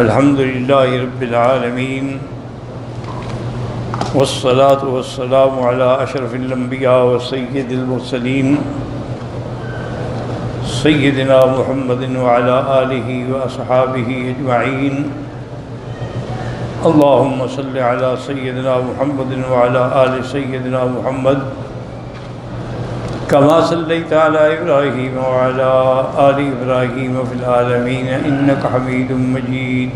الحمد لله رب العالمين والصلاة والسلام على أشرف الأنبياء وسيد المرسلين سيدنا محمد وعلى آله وأصحابه أجمعين اللهم صل على سيدنا محمد وعلى آل سيدنا محمد كما صليت على إبراهيم وعلى آل إبراهيم في العالمين إنك حميد مجيد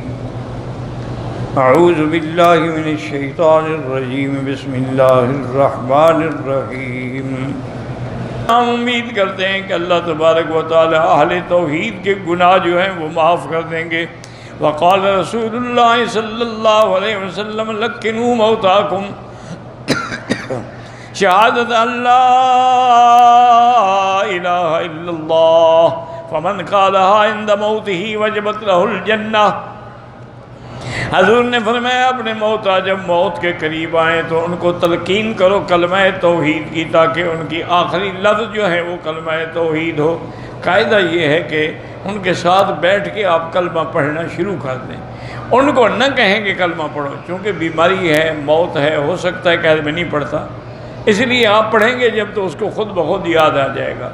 أعوذ بالله من الشيطان الرجيم بسم الله الرحمن الرحيم ہم امید کرتے ہیں کہ اللہ تبارک و تعالی اہل توحید کے گناہ جو ہیں وہ معاف کر دیں گے۔ وقال رسول اللہ صلی اللہ علیہ وسلم لکنوا موتاکم شہادت اللہ الہ الا اللہ فمن قالها عند موته وجبت له الجنہ۔ حضور نے فرمایا اپنے موتا جب موت کے قریب آئیں تو ان کو تلقین کرو کلمہ توحید کی، تاکہ ان کی آخری لفظ جو ہے وہ کلمہ توحید ہو۔ قاعدہ یہ ہے کہ ان کے ساتھ بیٹھ کے آپ کلمہ پڑھنا شروع کر دیں، ان کو نہ کہیں کہ کلمہ پڑھو، چونکہ بیماری ہے، موت ہے، ہو سکتا ہے کہ میں نہیں پڑھتا، اس لیے آپ پڑھیں گے جب تو اس کو خود بخود یاد آ جائے گا۔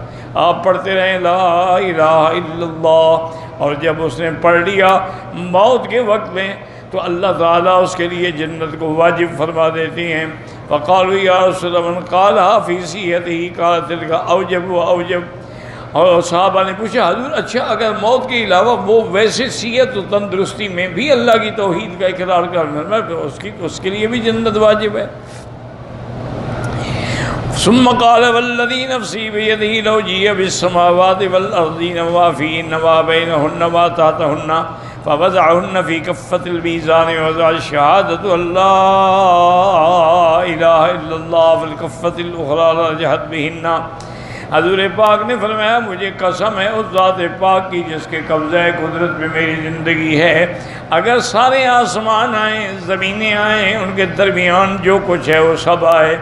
آپ پڑھتے رہیں لا الہ الا اللہ، اور جب اس نے پڑھ لیا موت کے وقت میں تو اللہ تعالیٰ اس کے لیے جنت کو واجب فرما دیتی ہیں۔ وقالوا یا رسول اللہ من قالها فی صیحته قال تلک اوجب و اوجب۔ اور صحابہ نے پوچھا حضور اچھا اگر موت کے علاوہ وہ ویسے صحت و تندرستی میں بھی اللہ کی توحید کا اقرار کرنا تو اس کے لیے بھی جنت واجب ہے۔ ثم قال والذی نفسی بیدہ لو جیء بالسماوات والارضین وما فیہن وما بینہن وما تحتہن فوضعہن فی کفۃ المیزان ووضع شہادۃ اللہ الہ الا اللہ فی الکفۃ الاخری لرجحت بہن۔ حضور پاک نے فرمایا مجھے قسم ہے اس ذات پاک کی جس کے قبضہ قدرت میں میری زندگی ہے، اگر سارے آسمان آئیں، زمینیں آئیں، ان کے درمیان جو کچھ ہے وہ سب آئے،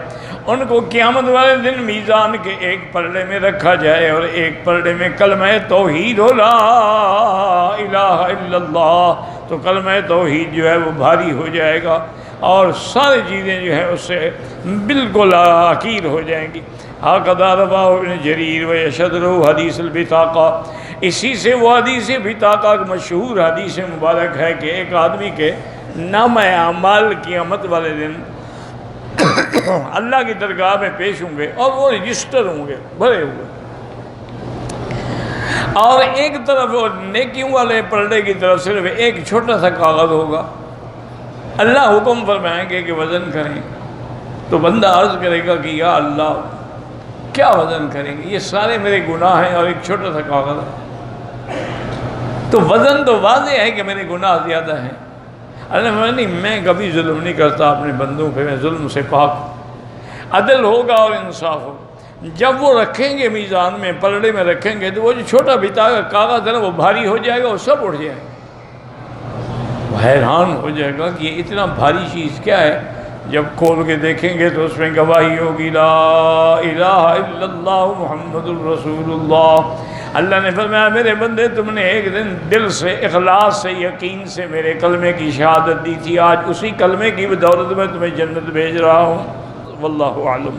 ان کو قیامت والے دن میزان کے ایک پلڑے میں رکھا جائے اور ایک پلڑے میں کلمہ توحید ہو لا الہ الا اللہ، تو کلمہ توحید جو ہے وہ بھاری ہو جائے گا اور ساری چیزیں جو ہے اس سے بالکل حقیر ہو جائیں گی۔ ہاکذا رواه ابن جریر ویشهد له حدیث البطاقہ۔ اسی سے وہ حدیث بطاقہ مشہور حدیث مبارک ہے کہ ایک آدمی کے نامہ اعمال قیامت والے دن اللہ کی درگاہ میں پیش ہوں گے اور وہ رجسٹر ہوں گے بھرے ہوئے، اور ایک طرف نیکیوں والے پلڑے کی طرف صرف ایک چھوٹا سا کاغذ ہوگا۔ اللہ حکم فرمائیں گے کہ وزن کریں، تو بندہ عرض کرے گا کہ یا اللہ کیا وزن کریں گے، یہ سارے میرے گناہ ہیں اور ایک چھوٹا سا کاغذ ہے، تو وزن تو واضح ہے کہ میرے گناہ زیادہ ہیں۔ اللہ نہیں میں کبھی ظلم نہیں کرتا اپنے بندوں پہ، میں ظلم سے پاک ہوں، عدل ہوگا اور انصاف ہوگا۔ جب وہ رکھیں گے میزان میں پلڑے میں رکھیں گے تو وہ جو چھوٹا کاغذ ہے نا وہ بھاری ہو جائے گا اور سب اٹھ جائے گا، وہ حیران ہو جائے گا کہ یہ اتنا بھاری چیز کیا ہے۔ جب کھول کے دیکھیں گے تو اس میں گواہی ہوگی لا الہ الا اللہ محمد الرسول اللہ۔ اللہ نے فرمایا میرے بندے تم نے ایک دن دل سے اخلاص سے یقین سے میرے کلمے کی شہادت دی تھی، آج اسی کلمے کی بدولت میں تمہیں جنت بھیج رہا ہوں۔ واللہ اعلم۔